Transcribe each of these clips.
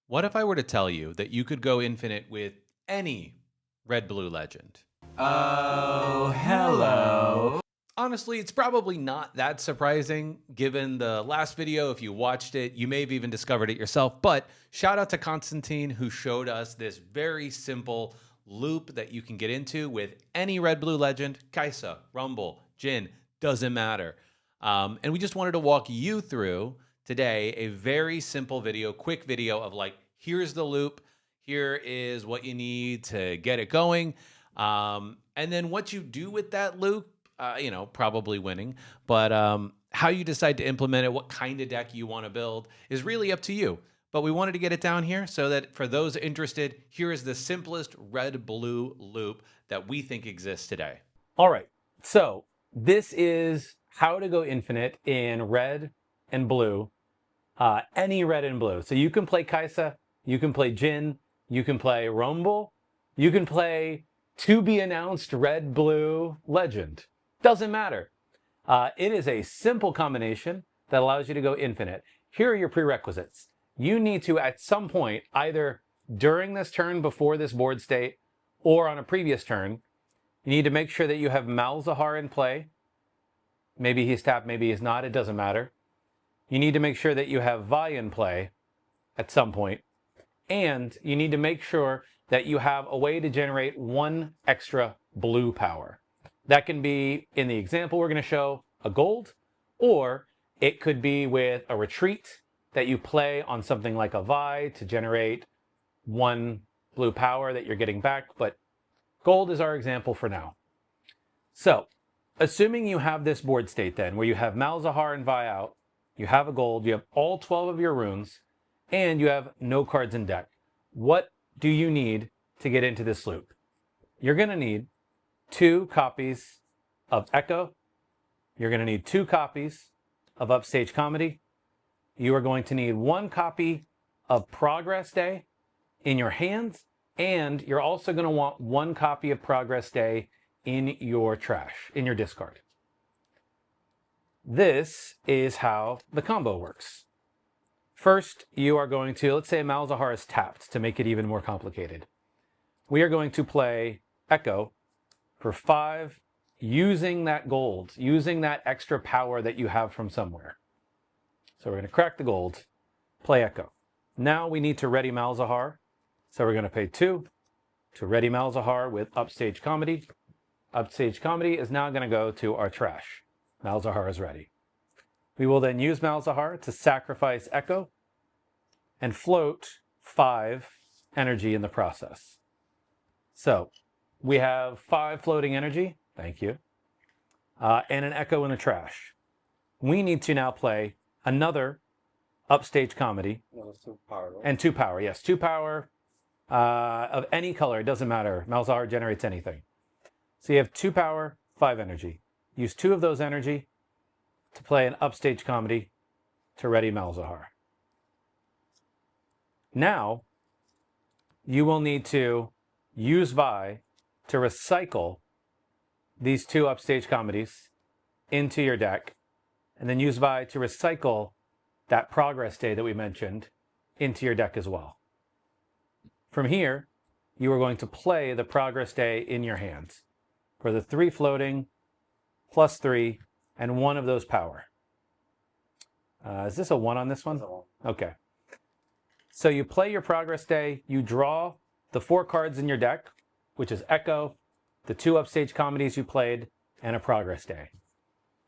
What if I were to tell you that you could go infinite with any red blue legend? Oh, hello. Honestly, it's probably not that surprising given the last video. If you watched it, you may have even discovered it yourself. But shout out to Konstantin who showed us this very simple loop that you can get into with any red blue legend. Kaisa, Rumble, Jin, doesn't matter. And we just wanted to walk you through today a very simple video, quick video of like, here's the loop, here is what you need to get it going. And then what you do with that loop, probably winning, but how you decide to implement it, what kind of deck you want to build is really up to you. But we wanted to get it down here so that for those interested, here is the simplest red-blue loop that we think exists today. All right, so this is how to go infinite in red and blue, any red and blue. So you can play Kaisa, you can play Jin, you can play Rumble, you can play to be announced red-blue legend. Doesn't matter. It is a simple combination that allows you to go infinite. Here are your prerequisites. You need to, at some point, either during this turn before this board state or on a previous turn, you need to make sure that you have Malzahar in play. Maybe he's tapped, maybe he's not, it doesn't matter. You need to make sure that you have Vi in play at some point. And you need to make sure that you have a way to generate one extra blue power. That can be, in the example we're going to show, a gold, or it could be with a retreat that you play on something like a Vi to generate one blue power that you're getting back, but gold is our example for now. So, assuming you have this board state then, where you have Malzahar and Vi out, you have a gold, you have all 12 of your runes, and you have no cards in deck. What do you need to get into this loop? You're going to need 2 copies of Echo. You're going to need 2 copies of Upstage Comedy. You are going to need 1 copy of Progress Day in your hands, and you're also going to want 1 copy of Progress Day in your trash, in your discard. This is how the combo works. First, you are going to, let's say Malzahar is tapped to make it even more complicated. We are going to play Echo for 5 using that gold, using that extra power that you have from somewhere. So we're going to crack the gold, play Echo. Now we need to ready Malzahar. So we're going to pay 2 to ready Malzahar with Upstage Comedy. Upstage Comedy is now going to go to our trash. Malzahar is ready. We will then use Malzahar to sacrifice Echo and float 5 energy in the process. So we have 5 floating energy, thank you, and an Echo in the trash. We need to now play another Upstage Comedy. No, it's 2 power. Right? And 2 power, yes, 2 power of any color, it doesn't matter. Malzahar generates anything. So you have 2 power, 5 energy. Use 2 of those energy to play an Upstage Comedy to ready Malzahar. Now, you will need to use Vi to recycle these 2 Upstage Comedies into your deck, and then use Vi to recycle that Progress Day that we mentioned into your deck as well. From here, you are going to play the Progress Day in your hands for the 3 floating, plus 3, and 1 of those power. Is this a 1 on this one? Okay. So you play your Progress Day, you draw the 4 cards in your deck, which is Echo, the 2 Upstage Comedies you played, and a Progress Day.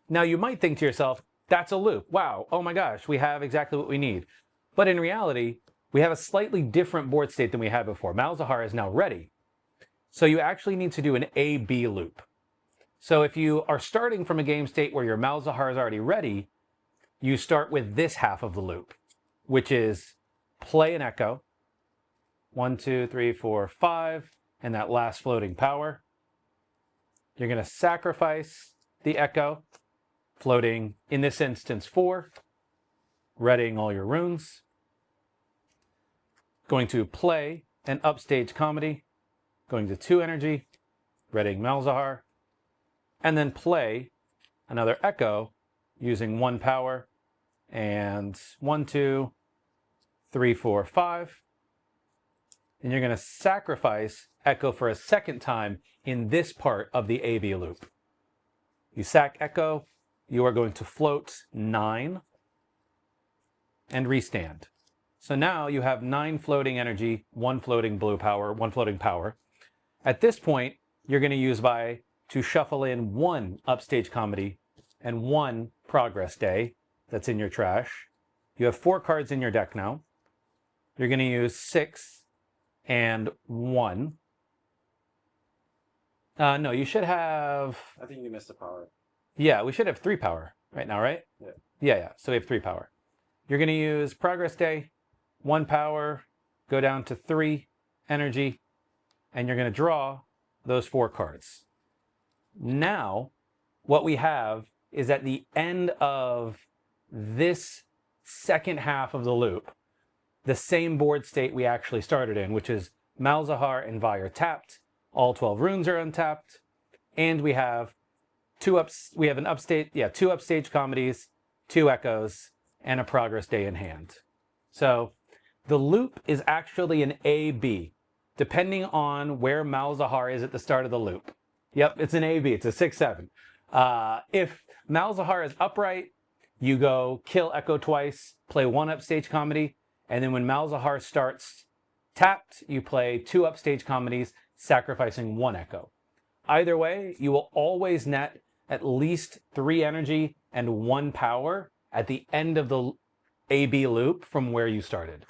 Now you might think to yourself, that's a loop. Wow, oh my gosh, we have exactly what we need. But in reality, we have a slightly different board state than we had before. Malzahar is now ready. So you actually need to do an A-B loop. So if you are starting from a game state where your Malzahar is already ready, you start with this half of the loop, which is play an Echo, 1, 2, 3, 4, 5, and that last floating power. You're going to sacrifice the Echo, floating, in this instance, 4, readying all your runes. Going to play an Upstage Comedy, going to 2 energy, readying Malzahar, and then play another Echo using 1 power, and 1, 2, 3, 4, 5, and you're going to sacrifice Echo for a second time in this part of the AB loop. You sack Echo, you are going to float 9 and restand. So now you have 9 floating energy, 1 floating blue power, 1 floating power. At this point, you're going to use by to shuffle in 1 Upstage Comedy and 1 Progress Day that's in your trash. You have 4 cards in your deck now. You're going to use 6 and 1. No, you should have... I think you missed the power. Yeah, we should have 3 power right now, right? Yeah. Yeah. So we have 3 power. You're going to use Progress Day, 1 power, go down to 3 energy, and you're going to draw those 4 cards. Now, what we have is at the end of this second half of the loop, the same board state we actually started in, which is Malzahar and Vi are tapped, all 12 runes are untapped, and we have 2 upstage comedies, 2 echoes, and a Progress Day in hand. So the loop is actually an A-B, depending on where Malzahar is at the start of the loop. Yep, it's an A-B, it's a 6-7. If Malzahar is upright, you go kill Echo twice, play 1 upstage comedy, and then when Malzahar starts tapped, you play 2 upstage comedies, sacrificing 1 Echo. Either way, you will always net at least 3 energy and 1 power at the end of the AB loop from where you started.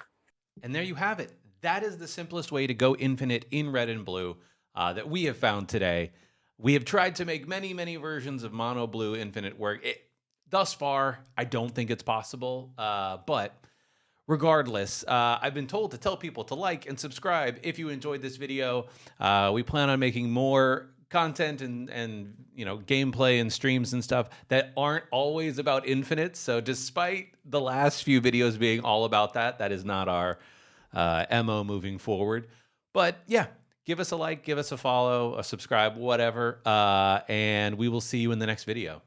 And there you have it. That is the simplest way to go infinite in red and blue that we have found today. We have tried to make many, many versions of mono blue infinite work. Thus far, I don't think it's possible, but regardless, I've been told to tell people to like and subscribe if you enjoyed this video. We plan on making more content and you know, gameplay and streams and stuff that aren't always about infinite. So despite the last few videos being all about that, that is not our MO moving forward. But yeah, give us a like, give us a follow, a subscribe, whatever, and we will see you in the next video.